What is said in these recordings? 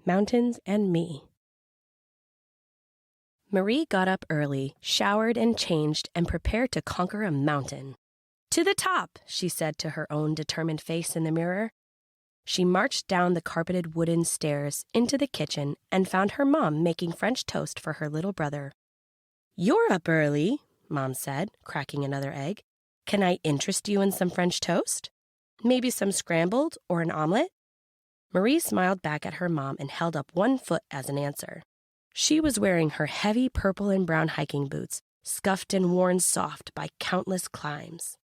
Mountains and Me. Marie got up early, showered and changed, and prepared to conquer a mountain. "To the top," she said to her own determined face in the mirror. She marched down the carpeted wooden stairs into the kitchen and found her mom making French toast for her little brother. "You're up early," Mom said, cracking another egg. "Can I interest you in some French toast? Maybe some scrambled or an omelet?" Marie smiled back at her mom and held up one foot as an answer. She was wearing her heavy purple and brown hiking boots, scuffed and worn soft by countless climbs.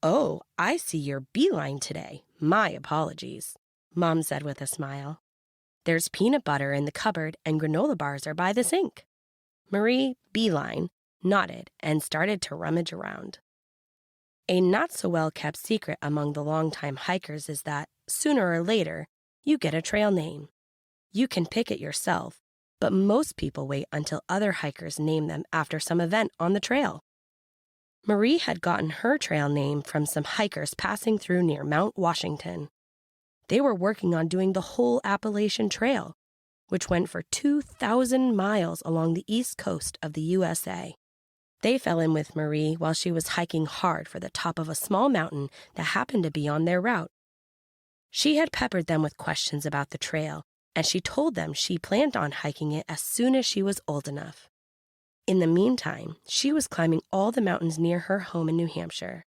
"Oh, I see you're Beeline today. My apologies," Mom said with a smile. "There's peanut butter in the cupboard and granola bars are by the sink." Marie Beeline nodded and started to rummage around. A not-so-well-kept secret among the longtime hikers is that, sooner or later, you get a trail name. You can pick it yourself, but most people wait until other hikers name them after some event on the trail. Marie had gotten her trail name from some hikers passing through near Mount Washington. They were working on doing the whole Appalachian Trail, which went for 2,000 miles along the east coast of the USA. They fell in with Marie while she was hiking hard for the top of a small mountain that happened to be on their route. She had peppered them with questions about the trail, and she told them she planned on hiking it as soon as she was old enough. In the meantime, she was climbing all the mountains near her home in New Hampshire.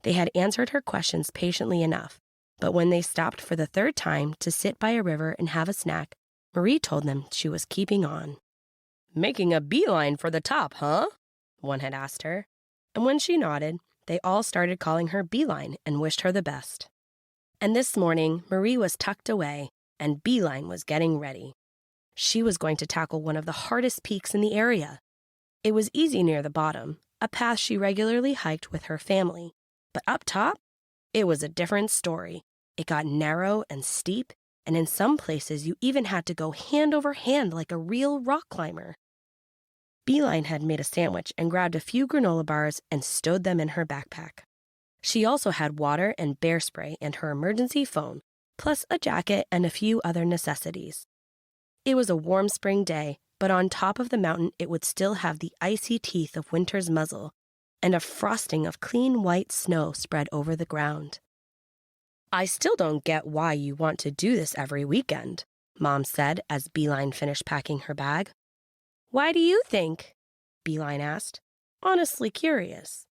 They had answered her questions patiently enough, but when they stopped for the third time to sit by a river and have a snack, Marie told them she was keeping on. "Making a beeline for the top, huh?" one had asked her. And when she nodded, they all started calling her Beeline and wished her the best. And this morning, Marie was tucked away, and Beeline was getting ready. She was going to tackle one of the hardest peaks in the area. It was easy near the bottom, a path she regularly hiked with her family. But up top, it was a different story. It got narrow and steep, and in some places you even had to go hand over hand like a real rock climber. Beeline had made a sandwich and grabbed a few granola bars and stowed them in her backpack. She also had water and bear spray and her emergency phone, plus a jacket and a few other necessities. It was a warm spring day, but on top of the mountain it would still have the icy teeth of winter's muzzle, and a frosting of clean white snow spread over the ground. "I still don't get why you want to do this every weekend," Mom said as Beeline finished packing her bag. "Why do you think?" Beeline asked, honestly curious.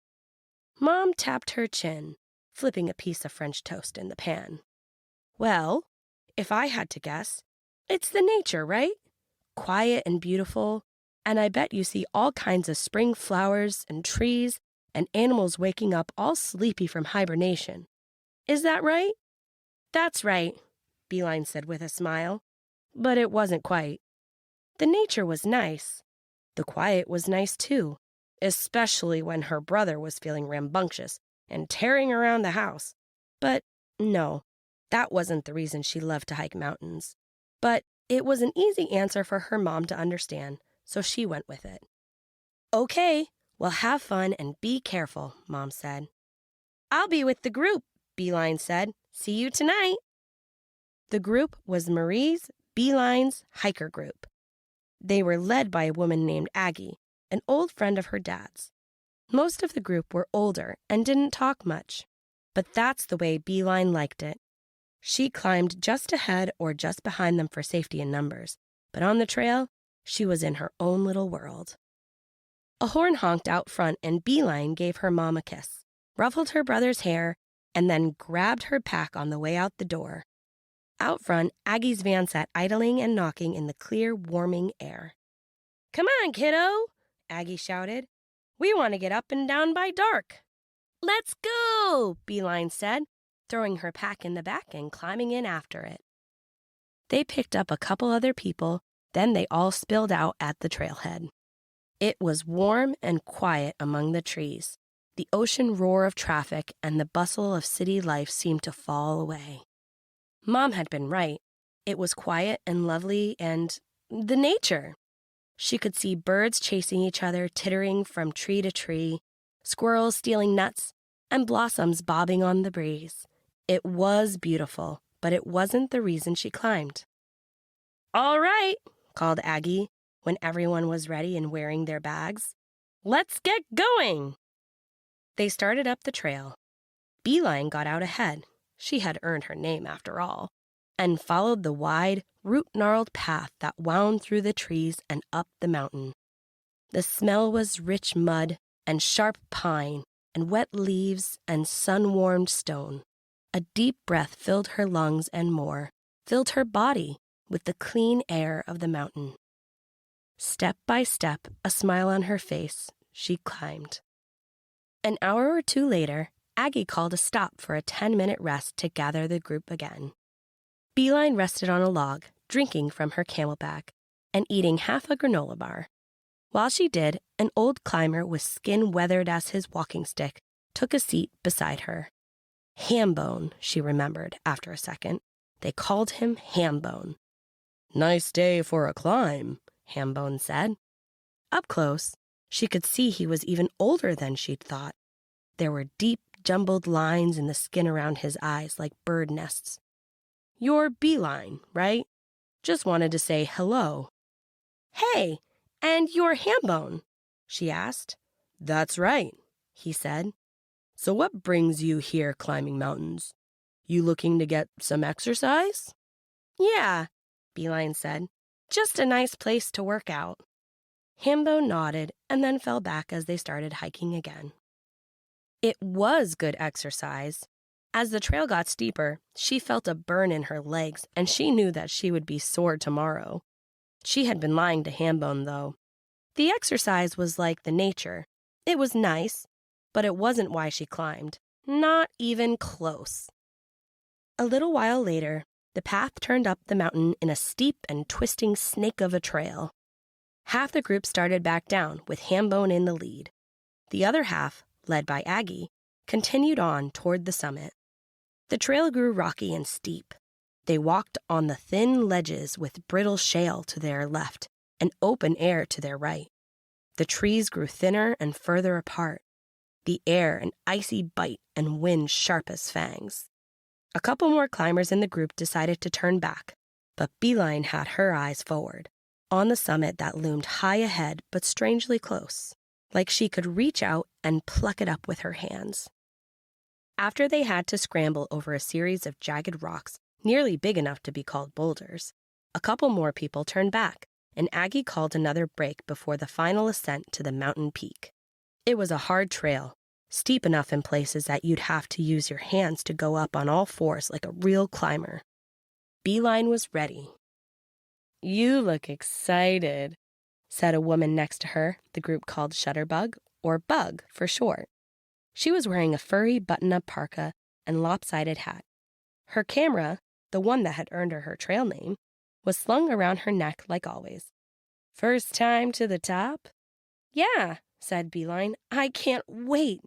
Mom tapped her chin, flipping a piece of French toast in the pan. "Well, if I had to guess, it's the nature, right? Quiet and beautiful, and I bet you see all kinds of spring flowers and trees and animals waking up all sleepy from hibernation. Is that right?" "That's right," Beeline said with a smile, but it wasn't quite. The nature was nice. The quiet was nice too, especially when her brother was feeling rambunctious and tearing around the house. But no, that wasn't the reason she loved to hike mountains. But it was an easy answer for her mom to understand, so she went with it. "Okay, well, have fun and be careful," Mom said. "I'll be with the group," Beeline said. "See you tonight." The group was Marie's Beeline's hiker group. They were led by a woman named Aggie, an old friend of her dad's. Most of the group were older and didn't talk much, but that's the way Beeline liked it. She climbed just ahead or just behind them for safety in numbers, but on the trail, she was in her own little world. A horn honked out front and Beeline gave her mom a kiss, ruffled her brother's hair, and then grabbed her pack on the way out the door. Out front, Aggie's van sat idling and knocking in the clear, warming air. "Come on, kiddo," Aggie shouted. "We want to get up and down by dark." "Let's go," Beeline said, throwing her pack in the back and climbing in after it. They picked up a couple other people, then they all spilled out at the trailhead. It was warm and quiet among the trees. The ocean roar of traffic and the bustle of city life seemed to fall away. Mom had been right. It was quiet and lovely and the nature. She could see birds chasing each other, tittering from tree to tree, squirrels stealing nuts, and blossoms bobbing on the breeze. It was beautiful, but it wasn't the reason she climbed. "All right," called Aggie when everyone was ready and wearing their bags. "Let's get going!" They started up the trail. Beeline got out ahead. She had earned her name after all, and followed the wide, root-gnarled path that wound through the trees and up the mountain. The smell was rich mud and sharp pine and wet leaves and sun-warmed stone. A deep breath filled her lungs and more, filled her body with the clean air of the mountain. Step by step, a smile on her face, she climbed. An hour or two later, Aggie called a stop for a 10-minute rest to gather the group again. Beeline rested on a log, drinking from her camelback and eating half a granola bar. While she did, an old climber with skin weathered as his walking stick took a seat beside her. Hambone, she remembered after a second. They called him Hambone. "Nice day for a climb," Hambone said. Up close, she could see he was even older than she'd thought. There were deep, jumbled lines in the skin around his eyes like bird nests. "You're Beeline, right? Just wanted to say hello." "Hey, and you're Hambone?" she asked. "That's right," he said. "So what brings you here climbing mountains? You looking to get some exercise?" "Yeah," Beeline said. "Just a nice place to work out." Hambone nodded and then fell back as they started hiking again. It was good exercise. As the trail got steeper, she felt a burn in her legs, and she knew that she would be sore tomorrow. She had been lying to Hambone, though. The exercise was like the nature. It was nice, but it wasn't why she climbed. Not even close. A little while later, the path turned up the mountain in a steep and twisting snake of a trail. Half the group started back down, with Hambone in the lead. The other half, led by Aggie, continued on toward the summit. The trail grew rocky and steep. They walked on the thin ledges with brittle shale to their left and open air to their right. The trees grew thinner and further apart, the air an icy bite and wind sharp as fangs. A couple more climbers in the group decided to turn back, but Beeline had her eyes forward, on the summit that loomed high ahead but strangely close, like she could reach out and pluck it up with her hands. After they had to scramble over a series of jagged rocks, nearly big enough to be called boulders, a couple more people turned back, and Aggie called another break before the final ascent to the mountain peak. It was a hard trail, steep enough in places that you'd have to use your hands to go up on all fours like a real climber. Beeline was ready. "You look excited," said a woman next to her, the group called Shutterbug, or Bug for short. She was wearing a furry button-up parka and lopsided hat. Her camera, the one that had earned her trail name, was slung around her neck like always. "First time to the top?" "Yeah," said Beeline. "I can't wait."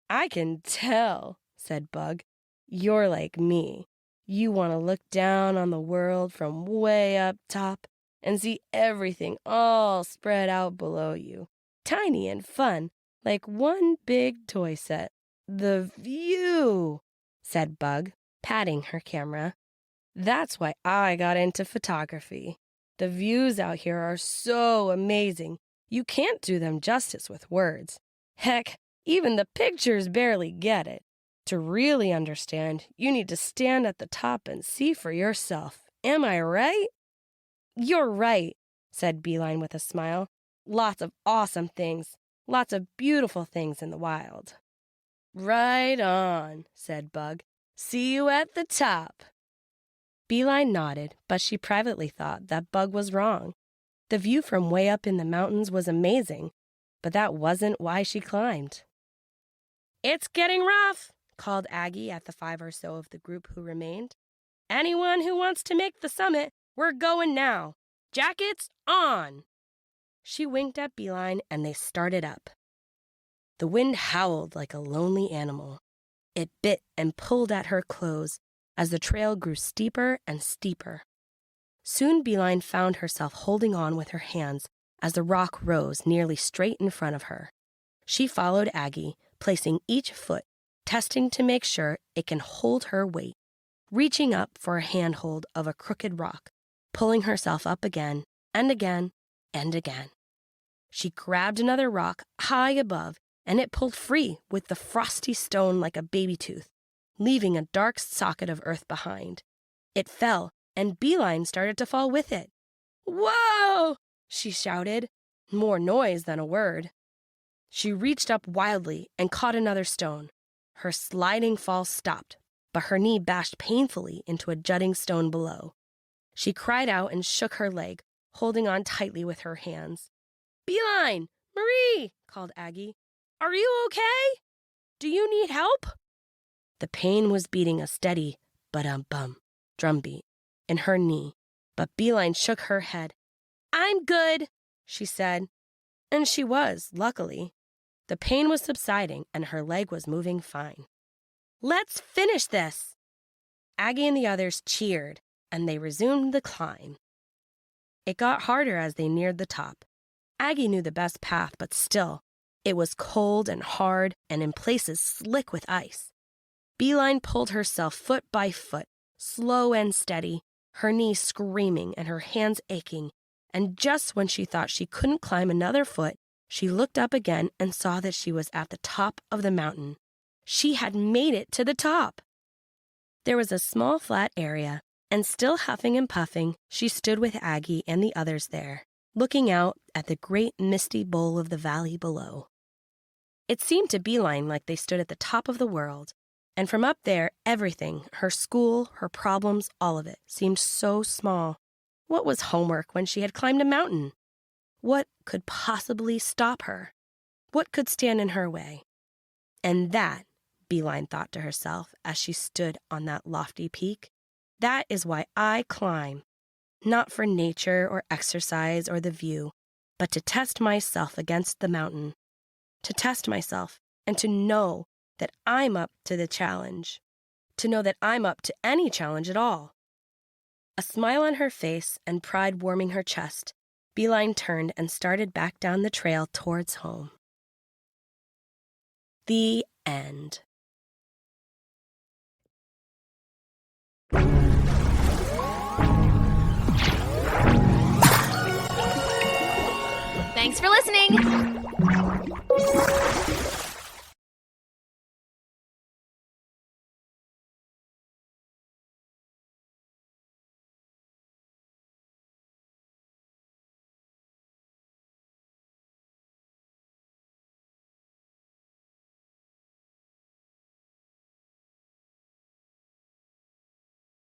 "I can tell," said Bug. "You're like me. You want to look down on the world from way up top and see everything all spread out below you, tiny and fun, like one big toy set." "The view," said Bug, patting her camera. "That's why I got into photography. The views out here are so amazing. You can't do them justice with words. Heck, even the pictures barely get it. To really understand, you need to stand at the top and see for yourself. Am I right?" "You're right," said Beeline with a smile. "Lots of awesome things. Lots of beautiful things in the wild." "Right on," said Bug. "See you at the top." Beeline nodded, but she privately thought that Bug was wrong. The view from way up in the mountains was amazing, but that wasn't why she climbed. "It's getting rough," called Aggie at the 5 or so of the group who remained. "Anyone who wants to make the summit, we're going now. Jackets on!" She winked at Beeline, and they started up. The wind howled like a lonely animal. It bit and pulled at her clothes as the trail grew steeper and steeper. Soon Beeline found herself holding on with her hands as the rock rose nearly straight in front of her. She followed Aggie, placing each foot, testing to make sure it can hold her weight, reaching up for a handhold of a crooked rock, pulling herself up again and again and again. She grabbed another rock high above, and it pulled free with the frosty stone like a baby tooth, leaving a dark socket of earth behind. It fell, and Beeline started to fall with it. "Whoa!" she shouted, more noise than a word. She reached up wildly and caught another stone. Her sliding fall stopped, but her knee bashed painfully into a jutting stone below. She cried out and shook her leg, holding on tightly with her hands. "Beeline! Marie!" called Aggie. "Are you okay? Do you need help?" The pain was beating a steady ba-dum-bum drumbeat in her knee, but Beeline shook her head. "I'm good," she said. And she was, luckily. The pain was subsiding, and her leg was moving fine. "Let's finish this!" Aggie and the others cheered, and they resumed the climb. It got harder as they neared the top. Aggie knew the best path, but still, it was cold and hard and in places slick with ice. Beeline pulled herself foot by foot, slow and steady, her knees screaming and her hands aching, and just when she thought she couldn't climb another foot, she looked up again and saw that she was at the top of the mountain. She had made it to the top. There was a small flat area, and still huffing and puffing, she stood with Aggie and the others there, looking out at the great misty bowl of the valley below. It seemed to Beeline like they stood at the top of the world, and from up there, everything, her school, her problems, all of it, seemed so small. What was homework when she had climbed a mountain? What could possibly stop her? What could stand in her way? And that, Beeline thought to herself as she stood on that lofty peak, that is why I climb. Not for nature or exercise or the view, but to test myself against the mountain. To test myself and to know that I'm up to the challenge. To know that I'm up to any challenge at all. A smile on her face and pride warming her chest, Beeline turned and started back down the trail towards home. The end. Thanks for listening!